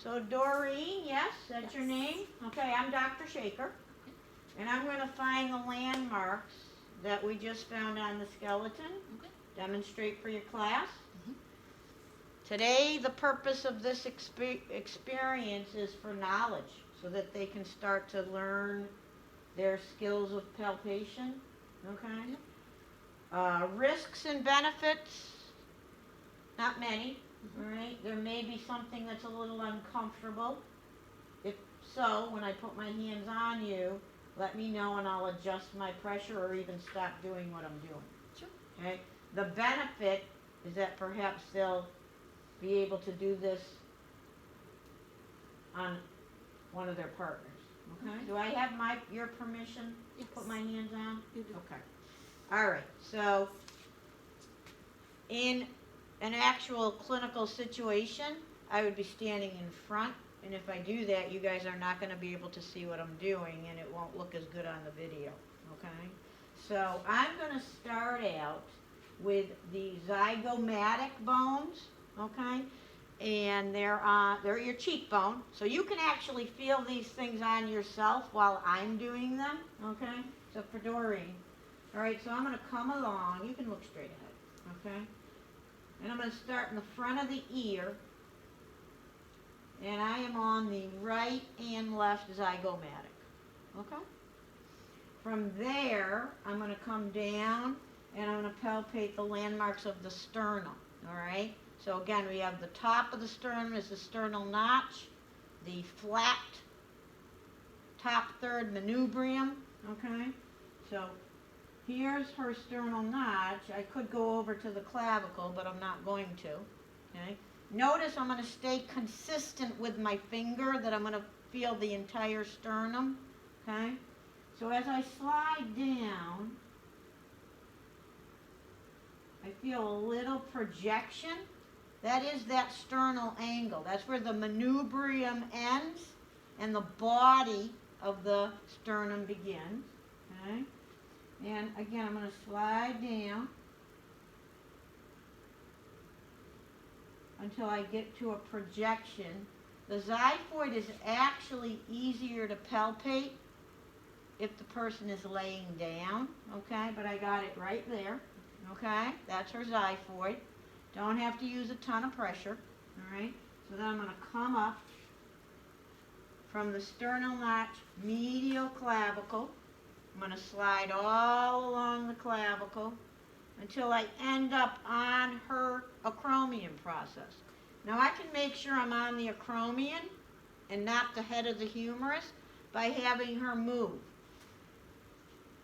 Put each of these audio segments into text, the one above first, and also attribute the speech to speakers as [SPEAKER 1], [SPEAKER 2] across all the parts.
[SPEAKER 1] So Doreen, yes, that's your name? Okay, I'm Dr. Shaker. And I'm going to find the landmarks that we just found on the skeleton.
[SPEAKER 2] Okay.
[SPEAKER 1] Demonstrate for your class. Today, the purpose of this experience is for knowledge, so that they can start to learn their skills of palpation. Okay? Risks and benefits, not many. All right? There may be something that's a little uncomfortable. If so, when I put my hands on you, let me know and I'll adjust my pressure or even stop doing what I'm doing.
[SPEAKER 2] Sure.
[SPEAKER 1] Okay? The benefit is that perhaps they'll be able to do this on one of their partners. Okay? Do I have your permission to put my hands on?
[SPEAKER 2] You do.
[SPEAKER 1] Okay. All right. So in an actual clinical situation, I would be standing in front, and if I do that, you guys are not going to be able to see what I'm doing, and it won't look as good on the video. Okay? So I'm going to start out with the zygomatic bones. Okay? And they're your cheekbone, so you can actually feel these things on yourself while I'm doing them. Okay? So for Doreen. All right, so I'm going to come along. You can look straight ahead. Okay? And I'm going to start in the front of the ear. And I am on the right and left zygomatic. Okay? From there, I'm going to come down and I'm going to palpate the landmarks of the sternum. All right? So again, we have the top of the sternum is the sternal notch, the flat top third manubrium. Okay? So here's her sternal notch. I could go over to the clavicle, but I'm not going to. Okay? Notice I'm going to stay consistent with my finger, that I'm going to feel the entire sternum. Okay? So as I slide down, I feel a little projection. That is that sternal angle. That's where the manubrium ends and the body of the sternum begins. Okay? And again, I'm going to slide down until I get to a projection. The xiphoid is actually easier to palpate if the person is laying down, okay? But I got it right there, okay? That's her xiphoid. Don't have to use a ton of pressure, all right? So then I'm going to come up from the sternal notch, medial clavicle. I'm going to slide all along the clavicle until I end up on her acromion process. Now I can make sure I'm on the acromion and not the head of the humerus by having her move.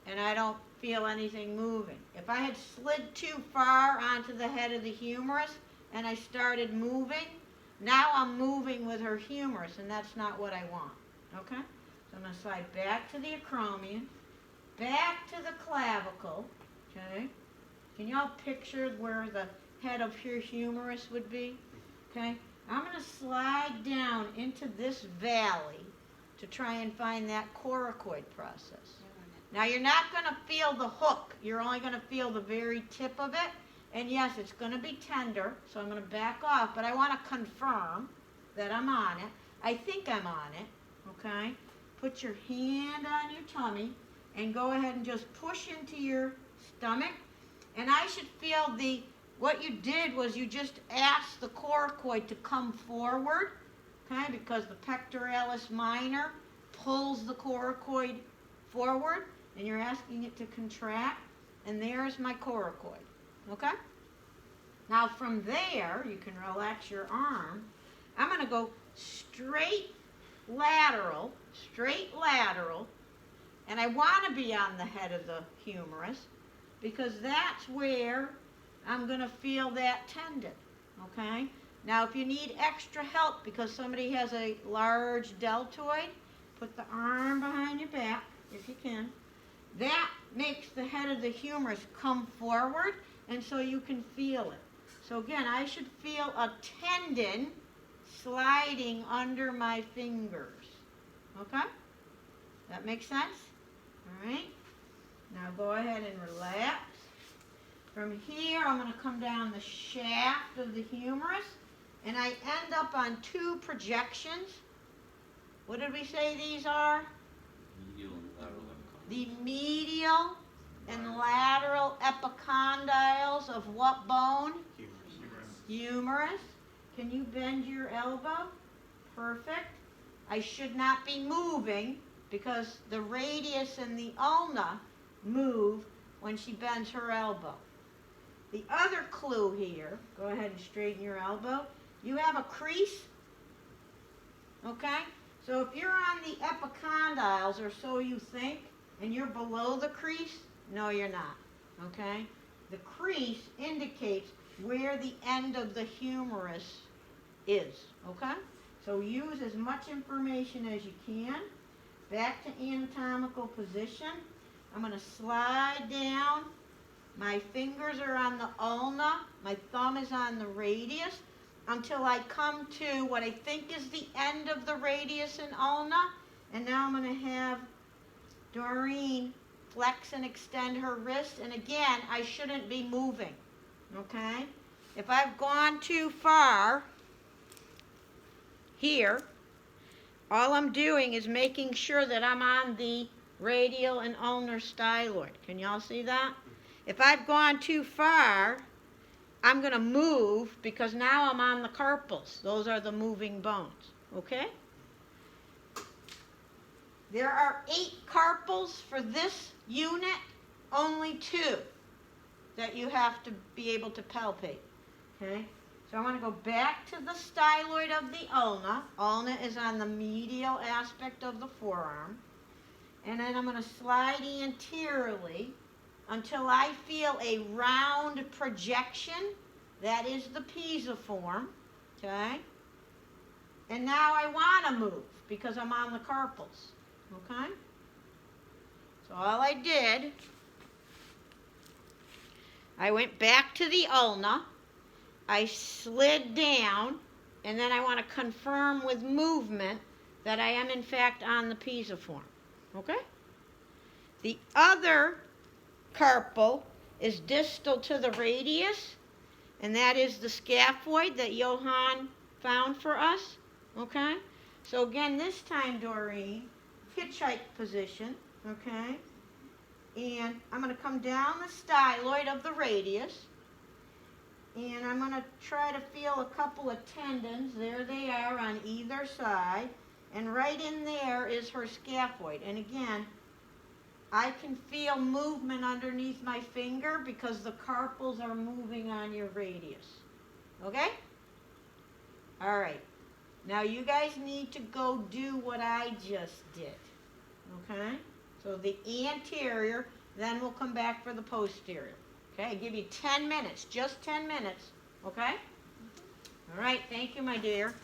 [SPEAKER 1] And I don't feel anything moving. If I had slid too far onto the head of the humerus and I started moving, now I'm moving with her humerus, and that's not what I want. Okay? So I'm going to slide back to the acromion, back to the clavicle. Okay? Can you all picture where the head of your humerus would be? Okay? I'm going to slide down into this valley to try and find that coracoid process. Now you're not going to feel the hook. You're only going to feel the very tip of it. And yes, it's going to be tender, so I'm going to back off. But I want to confirm that I'm on it. I think I'm on it. Okay? Put your hand on your tummy and go ahead and just push into your stomach. And I should feel what you did was you just asked the coracoid to come forward. Okay? Because the pectoralis minor pulls the coracoid forward. And you're asking it to contract, and there's my coracoid, okay? Now from there, you can relax your arm. I'm going to go straight lateral, and I want to be on the head of the humerus because that's where I'm going to feel that tendon, okay? Now if you need extra help because somebody has a large deltoid, put the arm behind your back if you can. That makes the head of the humerus come forward, and so you can feel it. So again, I should feel a tendon sliding under my fingers. Okay? That makes sense? All right? Now go ahead and relax. From here, I'm going to come down the shaft of the humerus, and I end up on two projections. What did we say these are?
[SPEAKER 2] Medial and lateral epicondyles.
[SPEAKER 1] The medial and lateral epicondyles of what bone? Humerus. Can you bend your elbow? Perfect. I should not be moving because the radius and the ulna move when she bends her elbow. The other clue here, go ahead and straighten your elbow. You have a crease, okay? So if you're on the epicondyles, or so you think, and you're below the crease, no, you're not, okay? The crease indicates where the end of the humerus is, okay? So use as much information as you can. Back to anatomical position. I'm going to slide down. My fingers are on the ulna. My thumb is on the radius until I come to what I think is the end of the radius and ulna. And now I'm going to have Doreen flex and extend her wrist. And again, I shouldn't be moving, okay? If I've gone too far here, all I'm doing is making sure that I'm on the radial and ulnar styloid. Can y'all see that? If I've gone too far, I'm going to move because now I'm on the carpals. Those are the moving bones, okay? There are 8 carpals for this unit, only 2 that you have to be able to palpate, okay? So I want to go back to the styloid of the ulna. Ulna is on the medial aspect of the forearm. And then I'm going to slide anteriorly until I feel a round projection. That is the pisiform, okay? And now I want to move because I'm on the carpals, okay? So all I did, I went back to the ulna. I slid down, and then I want to confirm with movement that I am in fact on the pisiform, okay? The other carpal is distal to the radius, and that is the scaphoid that Johann found for us, okay? So again, this time, Doreen, hitchhike position, okay? And I'm going to come down the styloid of the radius, and I'm going to try to feel a couple of tendons. There they are on either side. And right in there is her scaphoid. And again, I can feel movement underneath my finger because the carpals are moving on your radius. Okay? All right. Now you guys need to go do what I just did. Okay? So the anterior, then we'll come back for the posterior. Okay, I give you 10 minutes, just 10 minutes, okay? All right, thank you, my dear.